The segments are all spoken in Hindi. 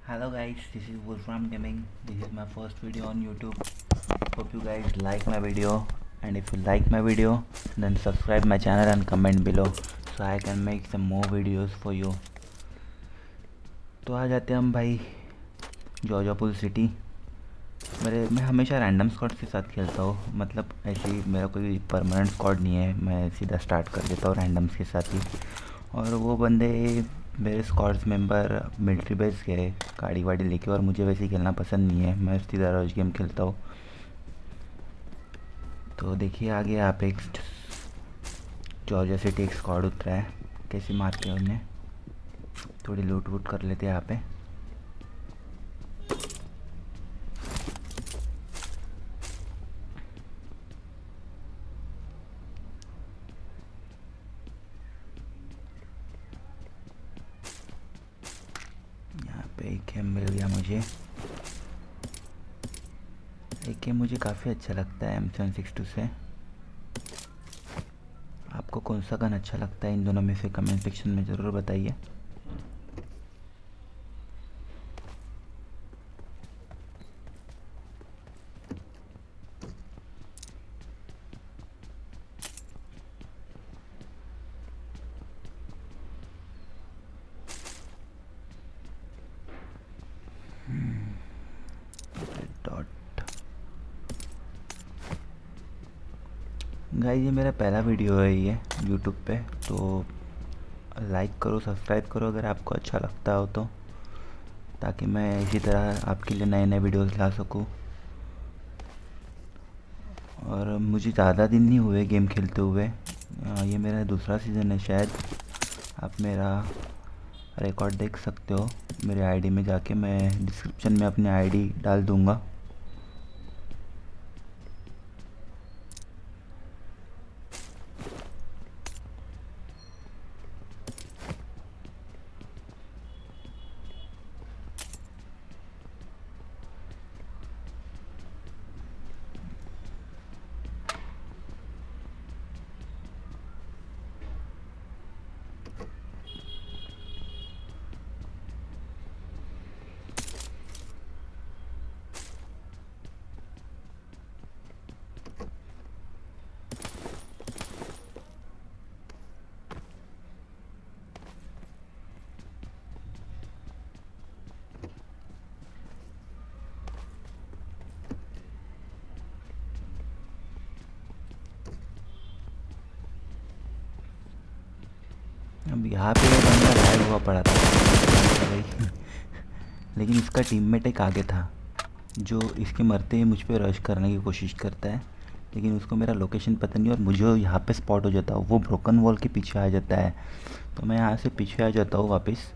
Hello guys, this is Wolfram Gaming. This is my first video on YouTube. Hope you guys like my video, and if you like my video then subscribe my channel and comment below so I can make some more videos for you. तो आ जाते हैं हम भाई जॉर्जिया पुल सिटी। मैं हमेशा रैंडम स्क्वाड के साथ खेलता हूँ, मतलब ऐसे ही मेरा कोई परमानेंट स्क्वाड नहीं है, मैं सीधा स्टार्ट कर देता हूँ रैंडम्स के साथ ही। और वो बंदे मेरे स्क्वाड्स मेंबर मिलिट्री बेस गए गाड़ी वाड़ी लेके, और मुझे वैसे ही खेलना पसंद नहीं है, मैं सीधा रश गेम खेलता हूँ। तो देखिए आगे यहाँ पे एक जॉर्जिया सिटी एक स्क्वाड उतरा है, कैसे मार के उन्हें थोड़ी लूट वूट कर लेते हैं यहाँ पे। यहाँ पे एक गेम मिल गया मुझे, एक गेम मुझे काफ़ी अच्छा लगता है M762 से। आपको कौन सा गन अच्छा लगता है इन दोनों में से कमेंट सेक्शन में ज़रूर बताइए। डॉट गाइस, ये मेरा पहला वीडियो है ये यूट्यूब पे, तो लाइक करो सब्सक्राइब करो अगर आपको अच्छा लगता हो तो, ताकि मैं इसी तरह आपके लिए नए नए वीडियोस ला सकूं। और मुझे ज़्यादा दिन नहीं हुए गेम खेलते हुए, ये मेरा दूसरा सीज़न है शायद। आप मेरा रिकॉर्ड देख सकते हो मेरे आईडी में जाके, मैं डिस्क्रिप्शन में अपनी आईडी डाल दूँगा। अब यहाँ पे ये बंदा लैग हुआ पड़ा था भाई लेकिन इसका टीममेट एक आगे था जो इसके मरते ही मुझ पे रश करने की कोशिश करता है, लेकिन उसको मेरा लोकेशन पता नहीं और मुझे यहाँ पे स्पॉट हो जाता हूँ, वो ब्रोकन वॉल के पीछे आ जाता है, तो मैं यहाँ से पीछे आ जाता हूँ वापस।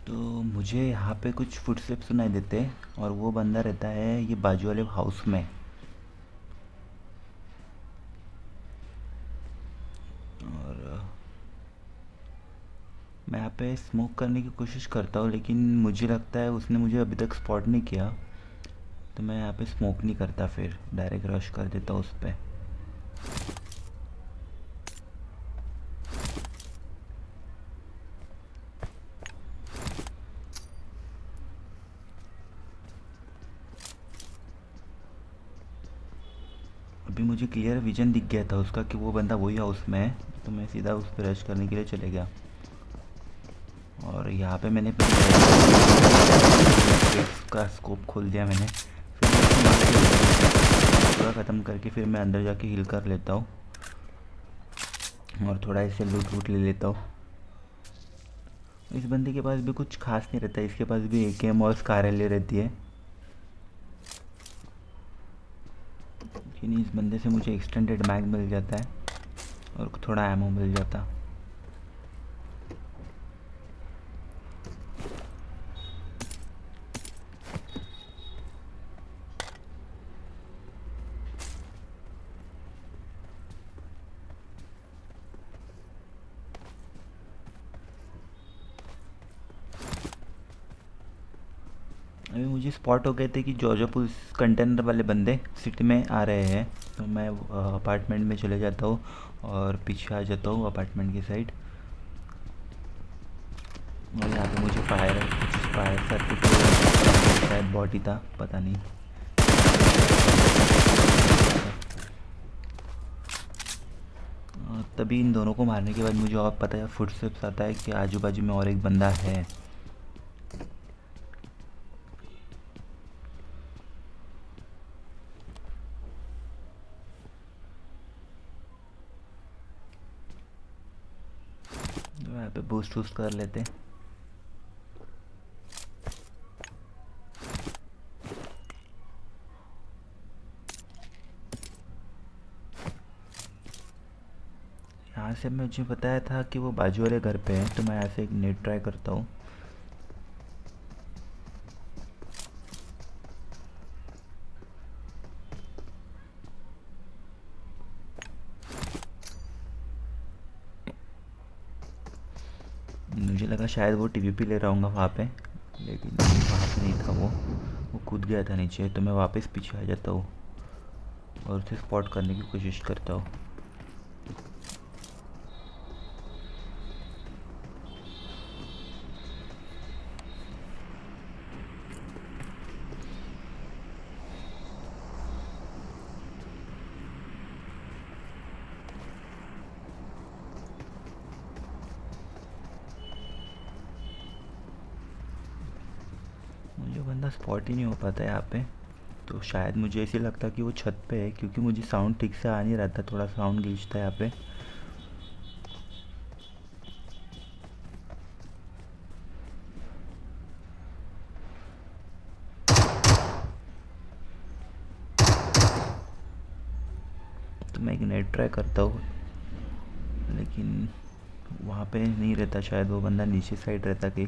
तो मुझे यहाँ पे कुछ फुटस्टेप सुनाई देते हैं और वो बंदा रहता है ये बाजू वाले हाउस में। और मैं यहाँ पे स्मोक करने की कोशिश करता हूँ, लेकिन मुझे लगता है उसने मुझे अभी तक स्पॉट नहीं किया, तो मैं यहाँ पे स्मोक नहीं करता, फिर डायरेक्ट रश कर देता हूँ उस पर। अभी मुझे क्लियर विजन दिख गया था उसका कि वो बंदा वही हाउस में है, तो मैं सीधा उस पर रश करने के लिए चले गया। और यहाँ पे मैंने का स्कोप खोल दिया मैंने, फिर पूरा ख़त्म करके फिर मैं अंदर जाके हील कर लेता हूँ और थोड़ा ऐसे लूट वूट ले लेता हूँ। इस बंदे के पास भी कुछ खास नहीं रहता, इसके पास भी AKM और स्कारले रहती है, लेकिन इस बंदे से मुझे एक्सटेंडेड मैग मिल जाता है और थोड़ा एमो मिल जाता। अभी मुझे स्पॉट हो गए थे कि जॉर्जिया पुलिस कंटेनर वाले बंदे सिटी में आ रहे हैं, तो मैं अपार्टमेंट में चले जाता हूँ और पीछे आ जाता हूँ अपार्टमेंट की साइड। और यहाँ पे मुझे फायर सर्टिफिकेट शायद बॉडी था, पता नहीं। तभी इन दोनों को मारने के बाद मुझे और पता है, फुटस्टेप्स आता है कि आजू बाजू में और एक बंदा है। यहाँ पे बूस्ट वूस्ट कर लेते। यहाँ से मुझे बताया था कि वो बाजू वाले घर पे है, तो मैं यहाँ से एक नेट ट्राई करता हूँ। मुझे लगा शायद वो टीवीपी ले रहा हूँगा वहाँ पे, लेकिन वहाँ पे नहीं था। वो कूद गया था नीचे, तो मैं वापस पीछे आ जाता हूँ और उसे स्पॉट करने की कोशिश करता हूँ। मुझे बंदा स्पॉट ही नहीं हो पाता यहाँ पे, तो शायद मुझे ऐसे लगता कि वो छत पे है, क्योंकि मुझे साउंड ठीक से आ नहीं रहा था, थोड़ा साउंड ग्लिच था यहाँ पे। तो मैं एक नेट ट्राई करता हूँ, लेकिन वहाँ पे नहीं रहता, शायद वो बंदा नीचे साइड रहता कि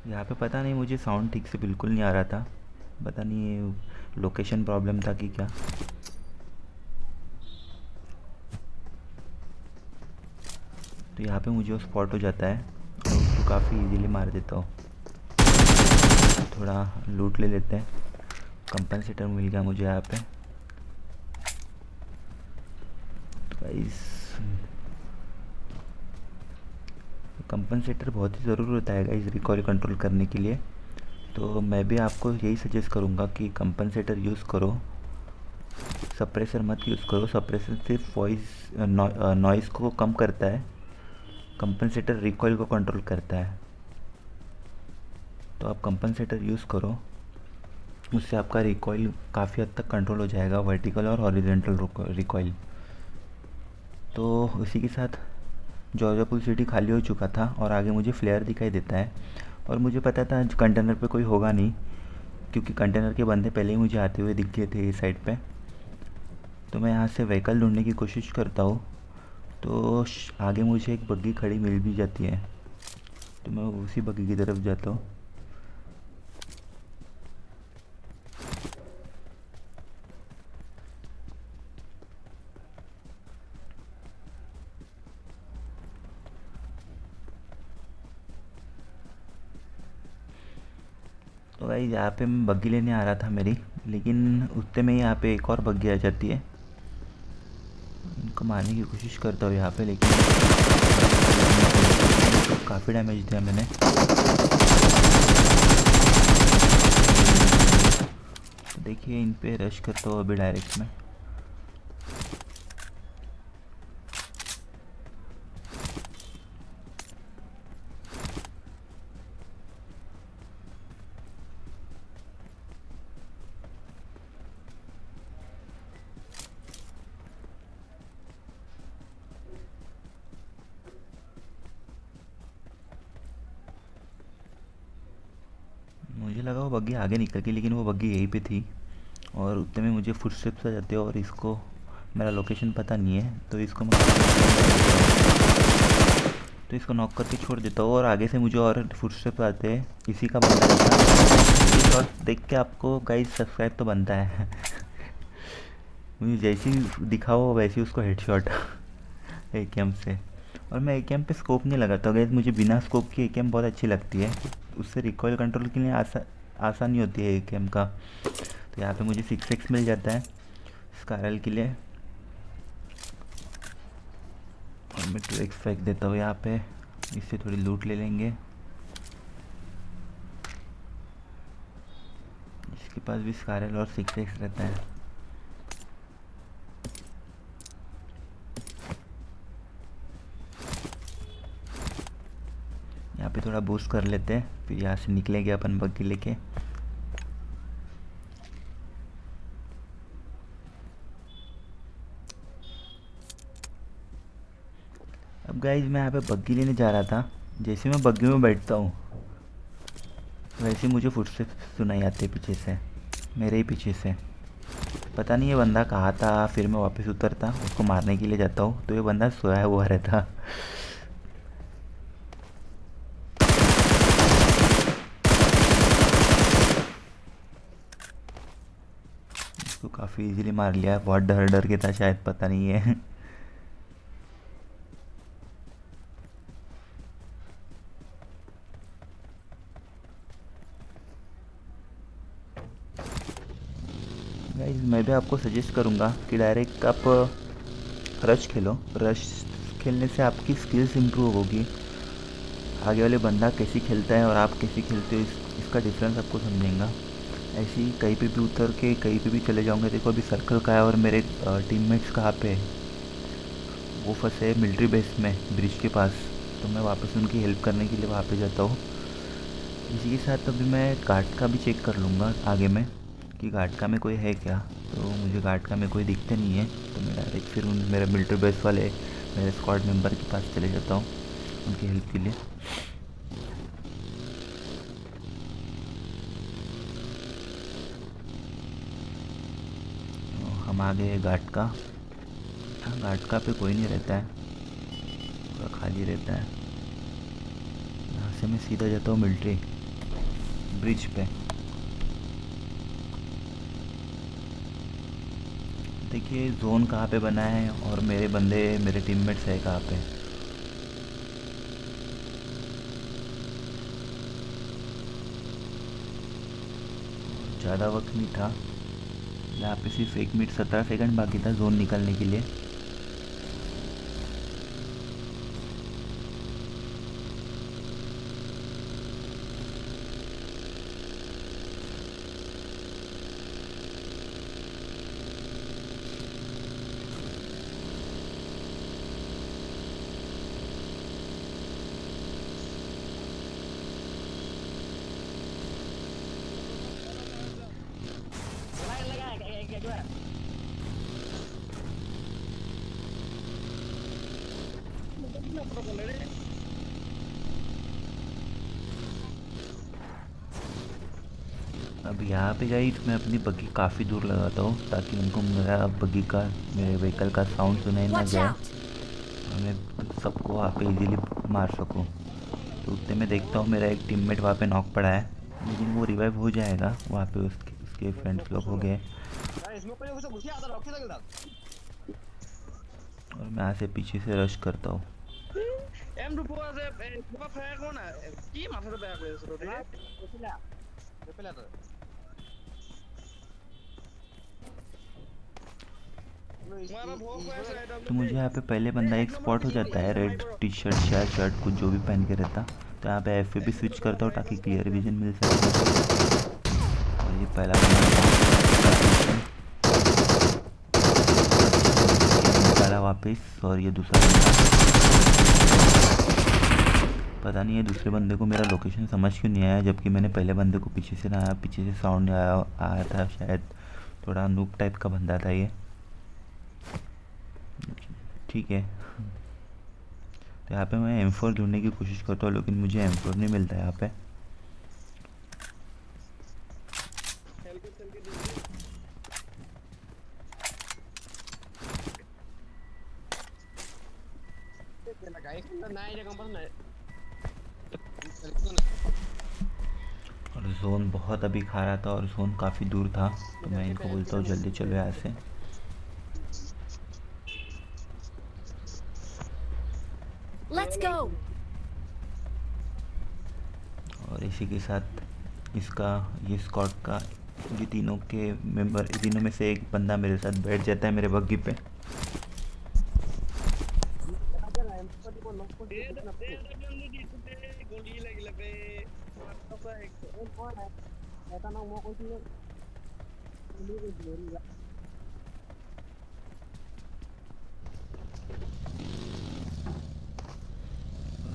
यहाँ पे, पता नहीं। मुझे साउंड ठीक से बिल्कुल नहीं आ रहा था, पता नहीं ये लोकेशन प्रॉब्लम था कि क्या। तो यहाँ पे मुझे वो स्पॉट हो जाता है और उसको काफ़ी इजीली मार देता हूँ। थोड़ा लूट ले लेते हैं। कंपनसेटर मिल गया मुझे यहाँ पे। तो गाइस, कंपनसेटर बहुत ही ज़रूरी होता है गाइस रिकॉइल कंट्रोल करने के लिए। तो मैं भी आपको यही सजेस्ट करूँगा कि कंपनसेटर यूज़ करो, सप्रेसर मत यूज़ करो। सप्रेसर सिर्फ वॉइस नॉइज़ को कम करता है, कंपनसेटर रिकॉइल को कंट्रोल करता है। तो आप कंपनसेटर यूज़ करो, उससे आपका रिकॉइल काफ़ी हद तक कंट्रोल हो जाएगा, वर्टिकल और हॉरिजॉन्टल रिकॉइल। तो उसी के साथ जॉर्जिया पुल सिटी खाली हो चुका था और आगे मुझे फ्लेयर दिखाई देता है। और मुझे पता था कंटेनर पे कोई होगा नहीं, क्योंकि कंटेनर के बंदे पहले ही मुझे आते हुए दिख गए थे इस साइड पे। तो मैं यहाँ से व्हीकल ढूंढने की कोशिश करता हूँ, तो आगे मुझे एक बग्गी खड़ी मिल भी जाती है, तो मैं उसी बग्गी की तरफ जाता हूँ। तो भाई यहाँ पे मैं बग्गी लेने आ रहा था मेरी, लेकिन उतने में यहाँ पे एक और बग्गी आ जाती है। इनको मारने की कोशिश करता हूँ यहाँ पे, लेकिन तो काफ़ी डैमेज दिया मैंने। तो देखिए, इन पे रश करता हूँ अभी डायरेक्ट में। मुझे लगा वो बग्गी आगे निकल गई, लेकिन वो बग्गी यहीं पे थी। और उतने में मुझे फुटस्टेप्स आ जाते हैं, और इसको मेरा लोकेशन पता नहीं है, तो इसको नॉक करके छोड़ देता हूँ। और आगे से मुझे और फुटस्टेप्स आते हैं, इसी का बनता है। शॉट देख के आपको गाइस सब्सक्राइब तो बनता है। मुझे जैसे ही दिखा हो वैसे ही उसको हेडशॉट एकेएम से। और मैं एकेएम पे स्कोप नहीं लगाता गाइस, मुझे बिना स्कोप की एकेएम बहुत अच्छी लगती है, उससे रिकॉइल कंट्रोल के लिए आसानी होती है एक एम का। तो यहाँ पे मुझे 6x मिल जाता है स्कारल के लिए, और मैं 2x फेंक देता हूँ यहाँ पे। इससे थोड़ी लूट ले लेंगे। इसके पास भी स्कारल और 6x रहता है। यहाँ पे थोड़ा बूस्ट कर लेते हैं, फिर यहाँ से निकलेंगे अपन बग्गी लेके। अब गाइज मैं यहाँ पे बग्गी लेने जा रहा था। जैसे मैं बग्गी में बैठता हूँ वैसे मुझे फुटस्टेप्स सुनाई आते पीछे से, मेरे ही पीछे से। पता नहीं ये बंदा कहाँ था। फिर मैं वापस उतरता, उसको मारने के लिए जाता हूँ तो ये बंदा सोया हुआ रहता। इसको काफ़ी इजीली मार लिया। बहुत डर डर के था शायद, पता नहीं है। गाइस मैं भी आपको सजेस्ट करूँगा कि डायरेक्ट आप रश खेलो। रश खेलने से आपकी स्किल्स इम्प्रूव होगी। आगे वाले बंदा कैसी खेलता है और आप कैसी खेलते हो इसका डिफरेंस आपको समझेगा। ऐसे ही कहीं पे भी उतर के कहीं पे भी चले जाओगे। देखो अभी सर्कल का है और मेरे टीममेट्स कहाँ पे है, वो फंसे हैं मिलिट्री बेस में ब्रिज के पास। तो मैं वापस उनकी हेल्प करने के लिए वहाँ पे जाता हूँ। इसी के साथ अभी मैं गार्ड का भी चेक कर लूँगा आगे में कि गार्ड का में कोई है क्या। तो मुझे गार्ड का में कोई दिखते नहीं है, तो मैं डायरेक्ट फिर उन मेरे मिलिट्री बेस वाले मेरे स्क्वाड मेंबर के पास चले जाता हूँ उनकी हेल्प के लिए। तो हम आ गए गार्ड का। गार्ड का पे कोई नहीं रहता है, पूरा खाली रहता है। यहाँ से मैं सीधा जाता हूँ मिलिट्री ब्रिज पे। देखिए जोन कहाँ पे बना है और मेरे बंदे मेरे टीममेट्स है कहाँ पे। ज़्यादा वक्त नहीं था, यहाँ पे सिर्फ 1 मिनट 17 सेकंड बाकी था जोन निकलने के लिए। अब यहाँ पे गई तो मैं अपनी बग्गी काफ़ी दूर लगाता हूँ ताकि उनको मेरा बग्गी का मेरे व्हीकल का साउंड सुनाई ना जाए और मैं सबको वहाँ पे इजीली मार सकूँ। तो उतने में देखता हूँ मेरा एक टीममेट वहाँ पे नॉक पड़ा है, लेकिन वो रिवाइव हो जाएगा। वहाँ पे उसके फ्रेंड्स लोग हो गए और मैं यहाँ से पीछे से रश करता हूँ। तो मुझे यहाँ पे पहले बंदा एक स्पॉट हो जाता है, रेड टी शर्ट या शर्ट कुछ जो भी पहन के रहता। तो यहाँ पे एफ भी स्विच करता हूँ ताकि क्लियर विजन मिल सके। और ये पहला बंदा निकाला वापस, और ये दूसरा बंदा पता नहीं है दूसरे बंदे को मेरा लोकेशन समझ क्यों नहीं आया, जबकि मैंने पहले बंदे को पीछे से ना आया, पीछे से साउंड आया था। शायद थोड़ा नूब टाइप का बंदा था ये। ठीक है, तो यहाँ पे मैं M4 ढूंढने की कोशिश करता हूँ लेकिन मुझे M4 नहीं मिलता यहाँ पे। और जोन बहुत अभी खा रहा था और जोन काफ़ी दूर था, तो मैं इनको बोलता हूँ जल्दी चलो यहाँ से। Let's go. और इसी के साथ इसका, ये स्क्वाड का, ये तीनों के मेंबर, तीनों में से एक बंदा मेरे साथ बैठ जाता है मेरे बग्गी पे।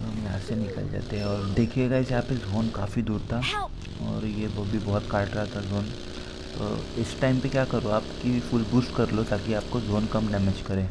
हम यहाँ से निकल जाते हैं और देखिएगा इस यहाँ पे जोन काफ़ी दूर था और ये वो भी बहुत काट रहा था जोन। तो इस टाइम पे क्या करो, आपकी फुल बूस्ट कर लो ताकि आपको जोन कम डैमेज करे।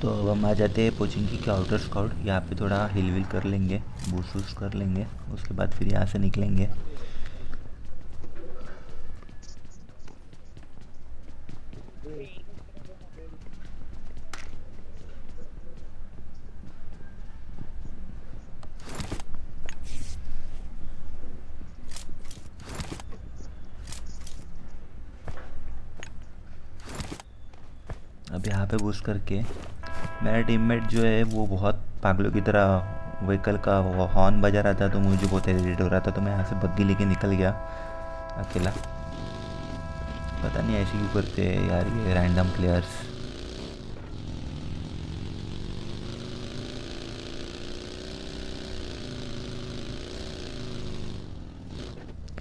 तो अब हम आ जाते हैं पोचिंकी के आउटर स्काउट। यहाँ पे थोड़ा हिल विल कर लेंगे, बूस्ट वूस्ट कर लेंगे, उसके बाद फिर यहाँ से निकलेंगे। अब यहाँ पे बूस्ट करके मेरा टीममेट जो है वो बहुत पागलों की तरह व्हीकल का हॉर्न बजा रहा था, तो मुझे बहुत इरिटेट हो रहा था। तो मैं यहाँ से बग्गी लेके निकल गया अकेला। पता नहीं ऐसे क्यों करते हैं यार ये रैंडम प्लेयर्स।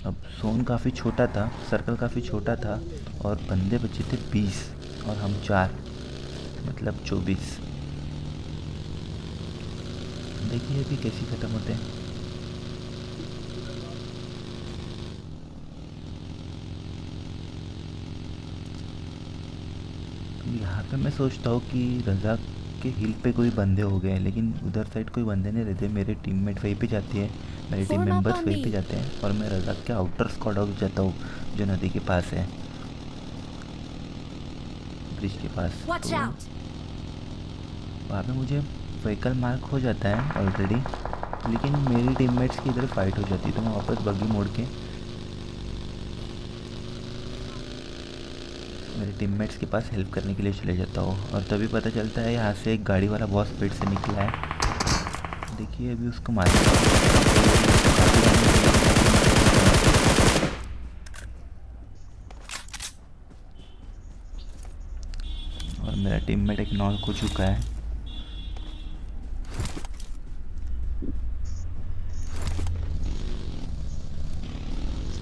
अब जोन काफ़ी छोटा था, सर्कल काफ़ी छोटा था और बंदे बचे थे 20 और हम 4, मतलब 24। देखिए अभी कैसे ख़त्म होते हैं। यहाँ पे मैं सोचता हूँ कि रज़ाक के हिल पे कोई बंदे हो गए हैं, लेकिन उधर साइड कोई बंदे नहीं रहते। मेरे टीममेट वहीं पे जाते हैं, मेरे टीम मेंबर्स वहीं पे जाते हैं और मैं रज़ाक के आउटर स्क्वाड हाउस जाता हूँ जो नदी के पास है, ब्रिज के पास। तो वहाँ पे मुझे व्हीकल मार्क हो जाता है ऑलरेडी, लेकिन मेरी टीममेट्स की इधर फाइट हो जाती है। तो मैं वापस बग्गी मोड़ के मेरे टीममेट्स के पास हेल्प करने के लिए चले जाता हूँ और तभी पता चलता है यहाँ से एक गाड़ी वाला बहुत स्पीड से निकला है। देखिए अभी उसको मार और मेरा टीममेट एक नॉक हो चुका है।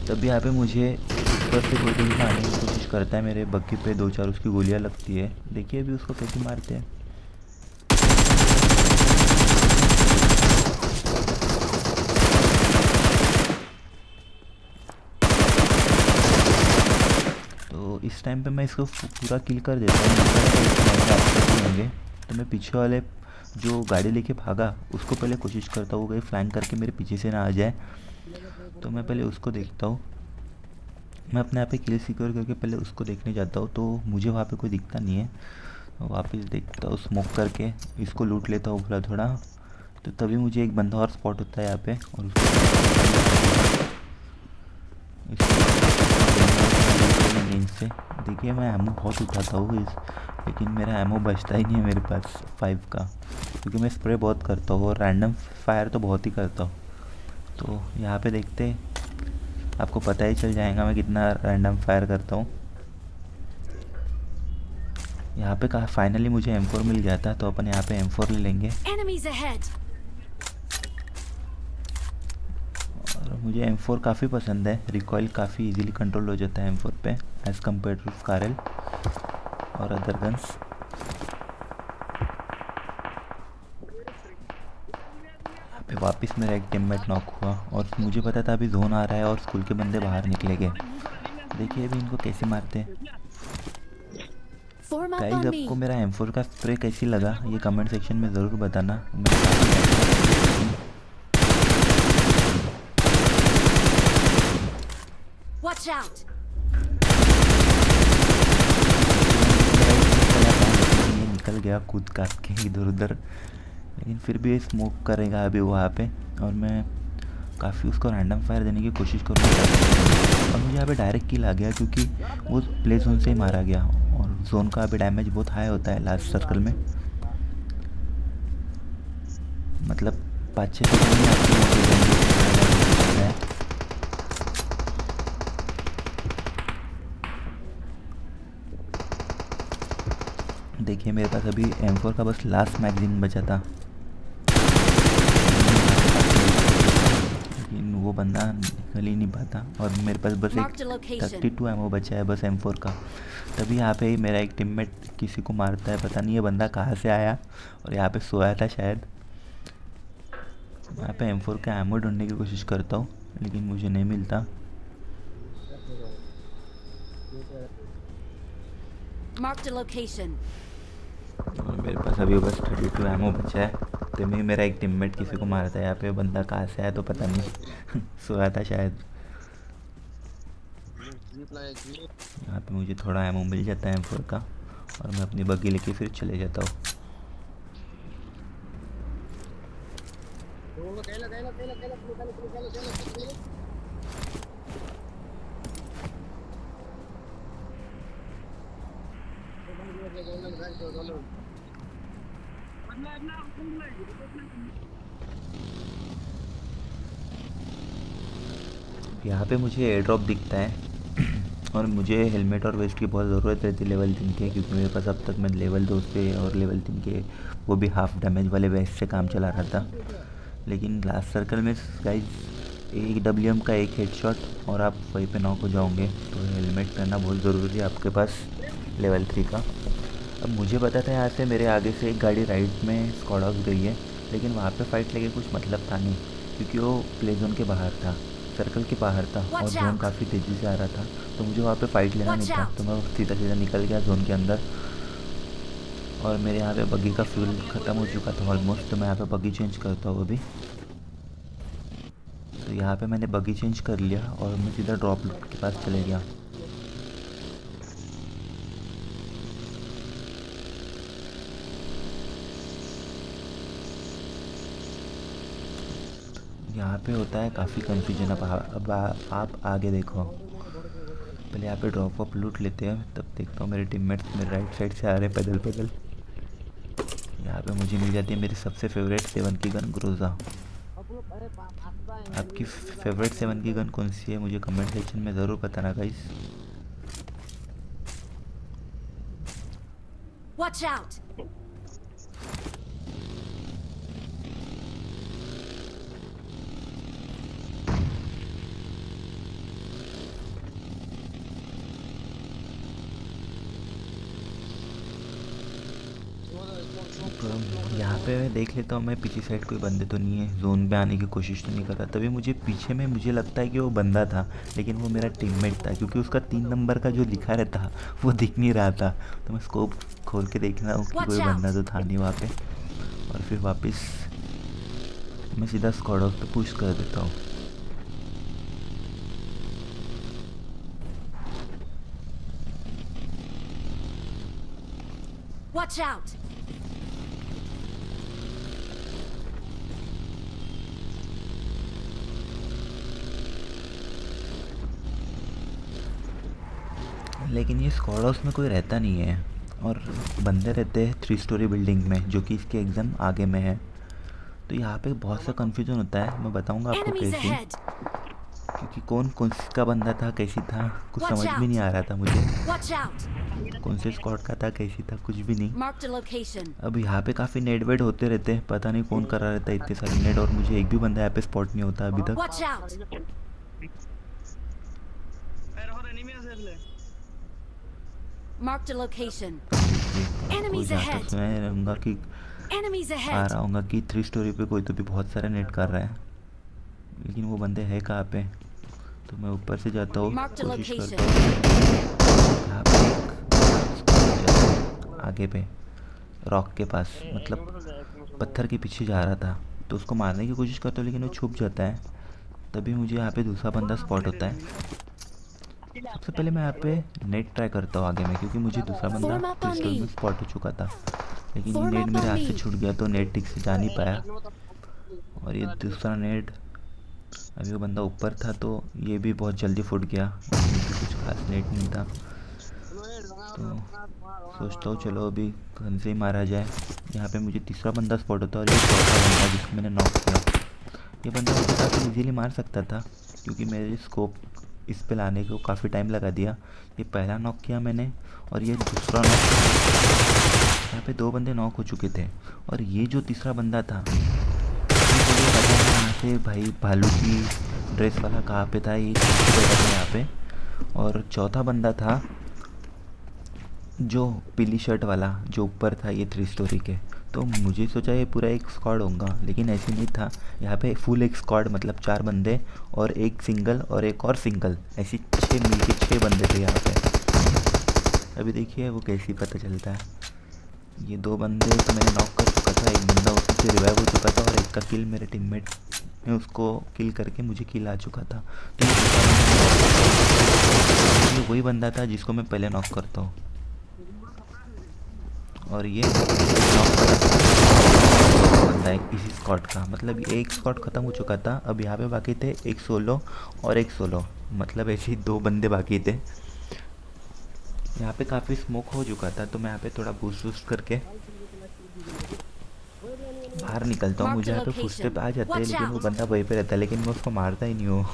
तब यहाँ पे मुझे ऊपर से कोई भी मारने की कोशिश करता है, मेरे बग्गी पे 2-4 उसकी गोलियाँ लगती है। देखिए अभी उसको कैसे मारते हैं। तो इस टाइम पे मैं इसको पूरा किल कर देता हूँ। तो मैं पीछे वाले जो गाड़ी लेके भागा उसको पहले कोशिश करता हूँ कहीं फ्लैंक करके मेरे पीछे से ना आ जाए। तो मैं पहले उसको देखता हूँ, मैं अपने आप पे किल सिक्योर करके पहले उसको देखने जाता हूँ। तो मुझे वहाँ पे कोई दिखता नहीं है, वापस देखता हूँ स्मोक करके, इसको लूट लेता हूँ थोड़ा थोड़ा। तो तभी मुझे एक बंदा और स्पॉट होता है यहाँ पे और रेंज से। देखिए मैं एमओ बहुत उठाता हूँ लेकिन मेरा एमओ बचता ही नहीं है मेरे पास 5 का, क्योंकि मैं स्प्रे बहुत करता हूँ और रैंडम फायर तो बहुत ही करता हूँ। तो यहाँ पे देखते आपको पता ही चल जाएगा मैं कितना रैंडम फायर करता हूँ। यहाँ पे कहा फाइनली मुझे M4 मिल गया था, तो अपन यहाँ पे M4 ले लेंगे। और मुझे M4 काफ़ी पसंद है, रिकॉइल काफ़ी इजीली कंट्रोल हो जाता है M4 पे एज़ कम्पेयर टू स्कारल और अदर गन्स। वापस मेरा एक टीममेट नॉक हुआ और मुझे पता था अभी जोन आ रहा है और स्कूल के बंदे बाहर निकलेंगे। देखिए अभी इनको कैसे मारते हैं। गाइस आपको मेरा M4 का स्प्रे कैसी लगा ये कमेंट सेक्शन में ज़रूर बताना। Watch out! ये निकल गया कूद काट के इधर उधर, लेकिन फिर भी स्मोक करेगा अभी वहाँ पे और मैं काफ़ी उसको रैंडम फायर देने की कोशिश करूँगा और मुझे यहाँ पे डायरेक्ट किल आ गया क्योंकि वो प्ले जोन से ही मारा गया और जोन का अभी डैमेज बहुत हाई होता है लास्ट सर्कल में, मतलब 5-6 सेकंड में आपको। देखिए मेरे पास अभी M4 का बस लास्ट मैगजीन बचा था, लेकिन वो बंदा निकल ही नहीं पाता और मेरे पास बस एक 32 एमओ बचा है बस M4 का। तभी यहाँ पे ही मेरा एक टीममेट किसी को मारता है, पता नहीं ये बंदा कहाँ से आया और यहाँ पे सोया था शायद। यहाँ पे M4 का एमओ ढूंढने की कोशिश करता हूँ लेकिन मुझे नहीं मिलता। मेरे पास अभी बस 32 एमओ बचा है, तो मैं मेरा एक टीममेट किसी को मारता है। यहाँ पे बंदा कहाँ से आया तो पता नहीं सोया था शायद। यहाँ पे मुझे थोड़ा एमओ मिल जाता है M4 का और मैं अपनी बग्गी लेके फिर चले जाता हूँ। यहाँ पे मुझे एयर ड्रॉप दिखता है और मुझे हेलमेट और वेस्ट की बहुत ज़रूरत रहती है लेवल 3 के, क्योंकि मेरे पास अब तक मैं लेवल 2 से और लेवल 3 के वो भी हाफ डैमेज वाले वेस्ट से काम चला रहा था। लेकिन लास्ट सर्कल में गाइस एक WM का एक हेडशॉट और आप वहीं पे नॉक हो जाओगे, तो हेलमेट पहनना बहुत ज़रूरी है आपके पास लेवल 3 का। अब मुझे पता था यहाँ से मेरे आगे से एक गाड़ी राइट में स्क्वाड हाउस गई है, लेकिन वहाँ पे फाइट लेके कुछ मतलब था नहीं क्योंकि वो प्ले जोन के बाहर था, सर्कल के बाहर था और जोन काफ़ी तेज़ी से आ रहा था, तो मुझे वहाँ पे फाइट लेना नहीं था। तो मैं सीधा सीधा निकल गया जोन के अंदर और मेरे यहाँ पे बग्गी का फ्यूल ख़त्म हो चुका था ऑलमोस्ट, तो मैं यहाँ पे बग्गी चेंज करता हूँ अभी। तो यहाँ पे मैंने बग्गी चेंज कर लिया और मैं सीधा ड्रॉप के पास चले गया। यहाँ पे होता है काफ़ी कन्फ्यूजन। अब आप आगे देखो, पहले यहाँ पे ड्रॉप अप लूट लेते हैं, तब देखता हूँ मेरे टीममेट्स मेरे राइट साइड से आ रहे पैदल पैदल। यहाँ पे मुझे मिल जाती है मेरी सबसे फेवरेट 7 की गन ग्रोजा। आपकी फेवरेट 7 की गन कौन सी है मुझे कमेंट सेक्शन में ज़रूर बताना गाइस। Watch out! यहाँ पे मैं देख लेता हूँ मैं पीछे साइड कोई बंदे तो नहीं है, जोन पे आने की कोशिश तो नहीं कर रहा। तभी मुझे पीछे में मुझे लगता है कि वो बंदा था, लेकिन वो मेरा टीममेट था क्योंकि उसका 3 नंबर का जो लिखा रहता वो दिख नहीं रहा था। तो मैं स्कोप खोल के देखना हूँ कि कोई बंदा तो था नहीं वहाँ पे, और फिर वापस मैं सीधा स्क्वाड हाउस पे पुश कर देता हूँ। Watch out! लेकिन ये स्क्वाड हाउस में कोई रहता नहीं है और बंदे रहते हैं 3 स्टोरी बिल्डिंग में जो कि इसके एग्ज़ाम आगे में है। तो यहाँ पे बहुत सा कन्फ्यूजन होता है, मैं बताऊँगा आपको कैसे, क्योंकि कौन कौन का बंदा था कैसी था कुछ समझ में नहीं आ रहा था मुझे, कौन से स्क्वाड का था कैसी था कुछ भी नहीं। अब यहाँ पे काफ़ी नेट वेट होते रहते हैं, पता नहीं कौन कर रहा रहता है इतने सारे नेट, और मुझे एक भी बंदा यहाँ पे स्पॉट नहीं होता अभी तक। Marked a location. Enemies ahead. मैं रहूँगा कि Enemies आ ahead. रहा हूँ कि 3 स्टोरी पे कोई तो भी बहुत सारा नेट कर रहा है, लेकिन वो बंदे है कहाँ पे। तो मैं ऊपर से जाता हूँ, Marked a कोशिश location. करता हूँ यहाँ पे एक आगे पे रॉक के पास, मतलब पत्थर के पीछे जा रहा था, तो उसको मारने की कोशिश करता हूँ लेकिन वो छुप जाता है। तभी मुझे यहाँ पे दूसरा बंदा स्पॉट होता है। सबसे पहले मैं यहाँ पे नेट ट्राई करता हूँ आगे में, क्योंकि मुझे दूसरा बंदा Form up on पिस्टल में me. स्पॉट हो चुका था, लेकिन ये Form नेट up मेरे on हाथ से me. छूट गया तो नेट ठीक से जा नहीं पाया। और ये दूसरा नेट, अभी वो बंदा ऊपर था तो ये भी बहुत जल्दी फूट गया, ये भी कुछ खास नेट नहीं था। तो सोचता हूँ चलो अभी गन से ही मारा जाए। यहाँ पे मुझे तीसरा बंदा स्पॉट होता है और ये चौथा बंदा जिसको मैंने नॉक किया। ये बंदा मुझे काफ़ी इजीली मार सकता था, क्योंकि मेरे स्कोप इस पे लाने को काफ़ी टाइम लगा दिया। ये पहला नॉक किया मैंने और ये दूसरा नॉक। यहाँ पे 2 बंदे नॉक हो चुके थे और ये जो तीसरा बंदा था, मुझे पता नहीं यहाँ से भाई भालू की ड्रेस वाला कहाँ पे था, ये जगह था यहाँ पे। और चौथा बंदा था जो पीली शर्ट वाला जो ऊपर था ये 3 स्टोरी के। तो मुझे सोचा ये पूरा एक स्क्वाड होगा, लेकिन ऐसे नहीं था। यहाँ पे फुल एक स्क्वाड, मतलब 4 बंदे और एक सिंगल और एक और सिंगल, ऐसी 6 मिलके 6 बंदे थे यहाँ पे। अभी देखिए वो कैसे पता चलता है। ये 2 बंदे तो मैंने नॉक कर चुका था, एक बंदा उसी से रिवाइव हो चुका था और एक का किल मेरे टीममेट ने उसको किल करके मुझे किल आ चुका था। तो ये वही बंदा था जिसको मैं पहले नॉक करता हूँ और ये नॉक करा था बंदा एक इसी स्क्वाड का, मतलब एक स्क्वाड ख़त्म हो चुका था। अब यहाँ पे बाकी थे एक सोलो और एक सोलो, मतलब ऐसे ही 2 बंदे बाकी थे। यहाँ पे काफ़ी स्मोक हो चुका था तो मैं यहाँ पे थोड़ा बूस्ट वूस्ट करके बाहर निकलता हूँ। मुझे यहाँ पे फुटस्टेप आ जाते हैं, लेकिन वो बंदा वहीं पे रहता है, लेकिन मैं उसको मारता ही नहीं हूँ।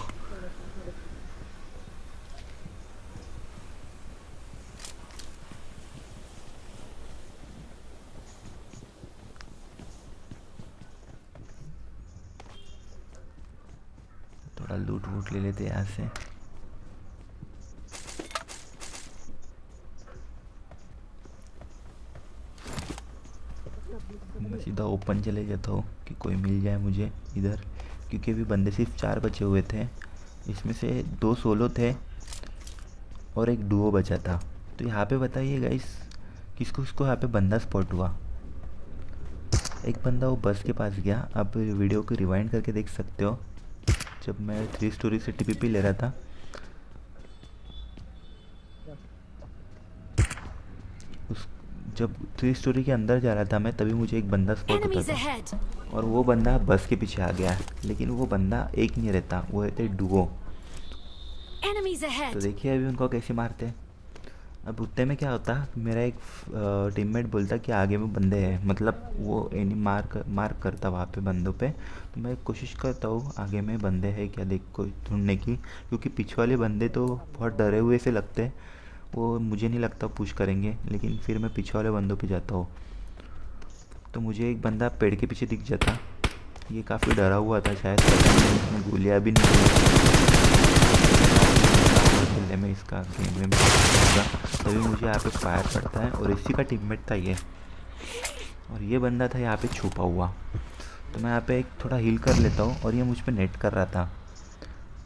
थोड़ा लूट वूट ले लेते यहाँ से। मैं सीधा ओपन चले जाता हूँ कि कोई मिल जाए मुझे इधर, क्योंकि अभी बंदे सिर्फ 4 बचे हुए थे, इसमें से 2 सोलो थे और एक डुओ बचा था। तो यहाँ पे बताइए गाइस किसको किसको यहाँ पे बंदा स्पॉट हुआ। एक बंदा वो बस के पास गया, आप वीडियो को रिवाइंड करके देख सकते हो। जब मैं 3 स्टोरी से टीपीपी ले रहा था, उस जब 3 स्टोरी के अंदर जा रहा था मैं, तभी मुझे एक बंदा स्पॉट होता Enemies था ahead. और वो बंदा बस के पीछे आ गया। लेकिन वो बंदा एक नहीं रहता, वो रहते डुओ। Enemies तो aheड. देखिए अभी उनको कैसे मारते हैं। अब उतने में क्या होता, मेरा एक टीममेट बोलता कि आगे में बंदे हैं, मतलब वो एनी मार्क करता वहाँ पे बंदों पे। तो मैं कोशिश करता हूँ आगे में बंदे हैं क्या देख को ढूंढने की, क्योंकि पीछे वाले बंदे तो बहुत डरे हुए से लगते हैं, वो मुझे नहीं लगता पुश करेंगे। लेकिन फिर मैं पीछे वाले बंदों पे जाता हूँ तो मुझे एक बंदा पेड़ के पीछे दिख जाता। ये काफ़ी डरा हुआ था शायद, पता नहीं उसमें गोलियाँ भी नहीं खेलने में, इसका गेम में होगा। तभी मुझे यहाँ पे फायर पड़ता है और इसी का टीममेट था ये, और ये बंदा था यहाँ पे छुपा हुआ। तो मैं यहाँ पे एक थोड़ा हील कर लेता हूँ और ये मुझ पे नेट कर रहा था,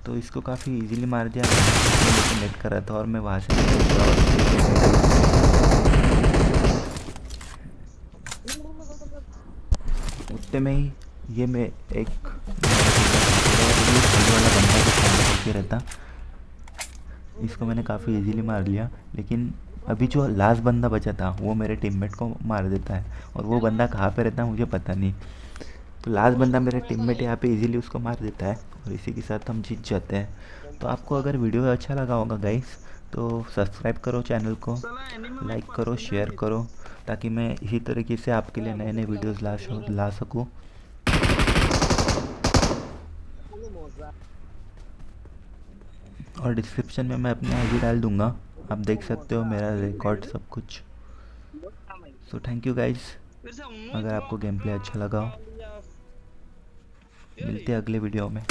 तो इसको काफ़ी इजीली मार दिया। मैं नेट कर रहा था और मैं वहाँ से उतने में ही ये मैं एक वाला बंदा जो सामने करके रहता, इसको मैंने काफ़ी इजीली मार लिया। लेकिन अभी जो लास्ट बंदा बचा था वो मेरे टीममेट को मार देता है, और वो बंदा कहाँ पे रहता है मुझे पता नहीं। तो लास्ट बंदा मेरे टीममेट यहाँ पे इजीली उसको मार देता है और इसी के साथ हम जीत जाते हैं। तो आपको अगर वीडियो अच्छा लगा होगा गाइस, तो सब्सक्राइब करो चैनल को, लाइक करो, शेयर करो, ताकि मैं इसी तरीके से आपके लिए नए नए वीडियोज़ ला सकूँ। और डिस्क्रिप्शन में मैं अपनी आईडी डाल दूँगा, आप देख सकते हो मेरा रिकॉर्ड सब कुछ। सो थैंक यू गाइस, अगर आपको गेम प्ले अच्छा लगा हो, मिलते हैं अगले वीडियो में।